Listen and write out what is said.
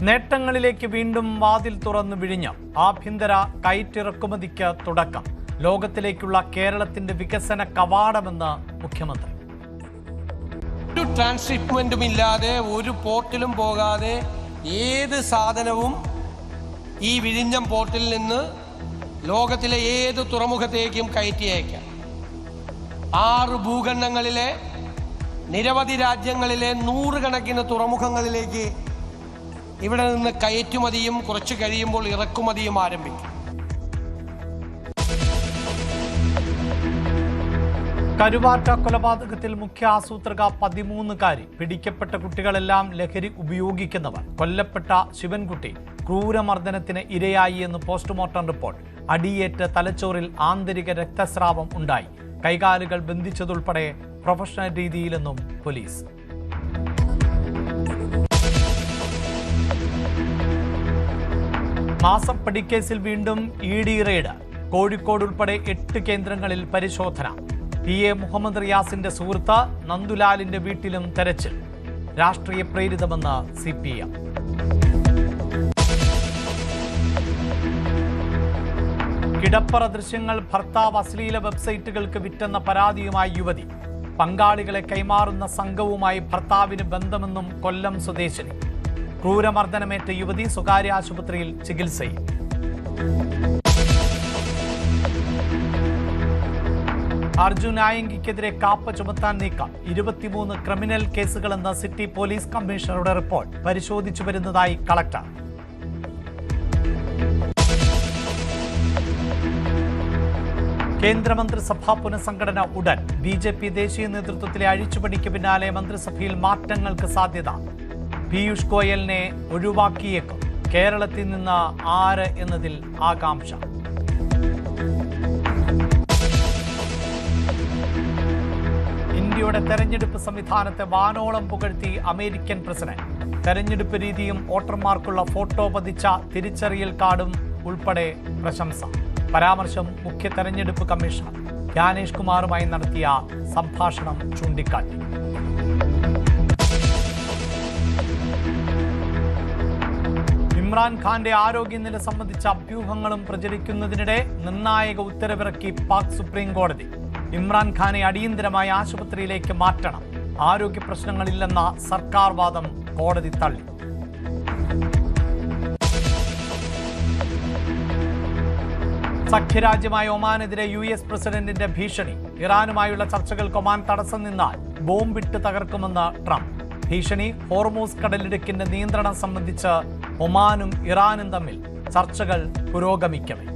നേട്ടങ്ങളിലേക്ക് വീണ്ടും വാതിൽ തുറന്നു വിഴിഞ്ഞ ആഭ്യന്തര കയറ്റിറക്കുമതിക്ക് തുടക്കം. ലോകത്തിലേക്കുള്ള കേരളത്തിന്റെ വികസന കവാടമെന്ന് മുഖ്യമന്ത്രി. ഒരു ട്രാൻസ്ഷിപ്മെന്റും ഇല്ലാതെ ഒരു പോർട്ടിലും പോകാതെ ഏത് സാധനവും ഈ വിഴിഞ്ഞം പോർട്ടിൽ നിന്ന് ലോകത്തിലെ ഏത് തുറമുഖത്തേക്കും കയറ്റി അയക്കാം. 6 ഭൂഖണ്ഡങ്ങളിലെ നിരവധി രാജ്യങ്ങളിലെ 100 കണക്കിന് തുറമുഖങ്ങളിലേക്ക് ഇവിടെ നിന്ന് കയറ്റുമതിയും കുറച്ച് കഴിയുമ്പോൾ ഇറക്കുമതിയും ആരംഭിക്കും. കരുവാറ്റ കൊലപാതകത്തിൽ മുഖ്യ ആസൂത്രക 13കാരി. പിടിക്കപ്പെട്ട കുട്ടികളെല്ലാം ലഹരി ഉപയോഗിക്കുന്നവർ. കൊല്ലപ്പെട്ട ശിവൻകുട്ടി ക്രൂരമർദ്ദനത്തിന് ഇരയായി എന്ന് പോസ്റ്റ്മോർട്ടം റിപ്പോർട്ട്. അടിയേറ്റ് തലച്ചോറിൽ ആന്തരിക രക്തസ്രാവം ഉണ്ടായി. കൈകാലുകൾ ബന്ധിച്ചതുൾപ്പെടെ പ്രൊഫഷണൽ രീതിയിലെന്നും പോലീസ്. മാസപ്പടിക്കേസിൽ വീണ്ടും ഇഡി റെയ്ഡ്. കോഴിക്കോട് ഉൾപ്പെടെ 8 കേന്ദ്രങ്ങളിൽ പരിശോധന. PA മുഹമ്മദ് റിയാസിന്റെ സുഹൃത്ത് നന്ദുലാലിന്റെ വീട്ടിലും തെരച്ചിൽ. രാഷ്ട്രീയ പ്രേരിതമെന്ന് CPM. കിടപ്പറ ദൃശ്യങ്ങൾ ഭർത്താവ് അശ്ലീല വെബ്സൈറ്റുകൾക്ക് വിറ്റെന്ന പരാതിയുമായി യുവതി. പങ്കാളികളെ കൈമാറുന്ന സംഘവുമായി ഭർത്താവിന് ബന്ധമെന്നും കൊല്ലം സ്വദേശിനി. ക്രൂരമർദ്ദനമേറ്റ യുവതി സ്വകാര്യ ആശുപത്രിയിൽ ചികിത്സയിൽ. അർജുൻ ആയങ്കിക്കെതിരെ കാപ്പ ചുമത്താൻ നീക്കം. 23 ക്രിമിനൽ കേസുകളെന്ന് സിറ്റി പോലീസ് കമ്മീഷണറുടെ റിപ്പോർട്ട്. പരിശോധിച്ചു വരുന്നതായി കളക്ടർ. കേന്ദ്രമന്ത്രിസഭാ പുനഃസംഘടന ഉടൻ. BJP ദേശീയ നേതൃത്വത്തിലെ അഴിച്ചുപണിക്ക് പിന്നാലെ മന്ത്രിസഭയിൽ മാറ്റങ്ങൾക്ക് സാധ്യത. പീയൂഷ് ഗോയലിനെ ഒഴിവാക്കിയേക്കും. കേരളത്തിൽ നിന്ന് ആര് എന്നതിൽ ആകാംക്ഷ. ഇന്ത്യയുടെ തെരഞ്ഞെടുപ്പ് സംവിധാനത്തെ വാനോളം പുകഴ്ത്തി അമേരിക്കൻ പ്രസിഡന്റ്. തെരഞ്ഞെടുപ്പ് രീതിയും വോട്ടർമാർക്കുള്ള ഫോട്ടോ പതിച്ച തിരിച്ചറിയൽ കാർഡും ഉൾപ്പെടെ പ്രശംസ. പരാമർശം മുഖ്യ തെരഞ്ഞെടുപ്പ് കമ്മീഷണർ ജ്ഞാനേഷ് കുമാറുമായി നടത്തിയ സംഭാഷണം ചൂണ്ടിക്കാട്ടി. ഇമ്രാൻഖാന്റെ ആരോഗ്യനില സംബന്ധിച്ച അഭ്യൂഹങ്ങളും പ്രചരിക്കുന്നതിനിടെ നിർണായക ഉത്തരവിറക്കി പാക് സുപ്രീം കോടതി. ഇമ്രാൻഖാനെ അടിയന്തരമായി ആശുപത്രിയിലേക്ക് മാറ്റണം. ആരോഗ്യ പ്രശ്നങ്ങളില്ലെന്ന സർക്കാർ വാദം കോടതി തള്ളി. സഖ്യരാജ്യമായ ഒമാനെതിരെ US പ്രസിഡന്റിന്റെ ഭീഷണി. ഇറാനുമായുള്ള ചർച്ചകൾക്ക് ഒമാൻ തടസ്സം നിന്നാൽ ബോംബിട്ട് തകർക്കുമെന്ന് ട്രംപ്. ഭീഷണി. ഹോർമൂസ് കടലിടുക്കിന്റെ നിയന്ത്രണം സംബന്ധിച്ച് ഒമാനും ഇറാനും തമ്മിൽ ചർച്ചകൾ പുരോഗമിക്കവേ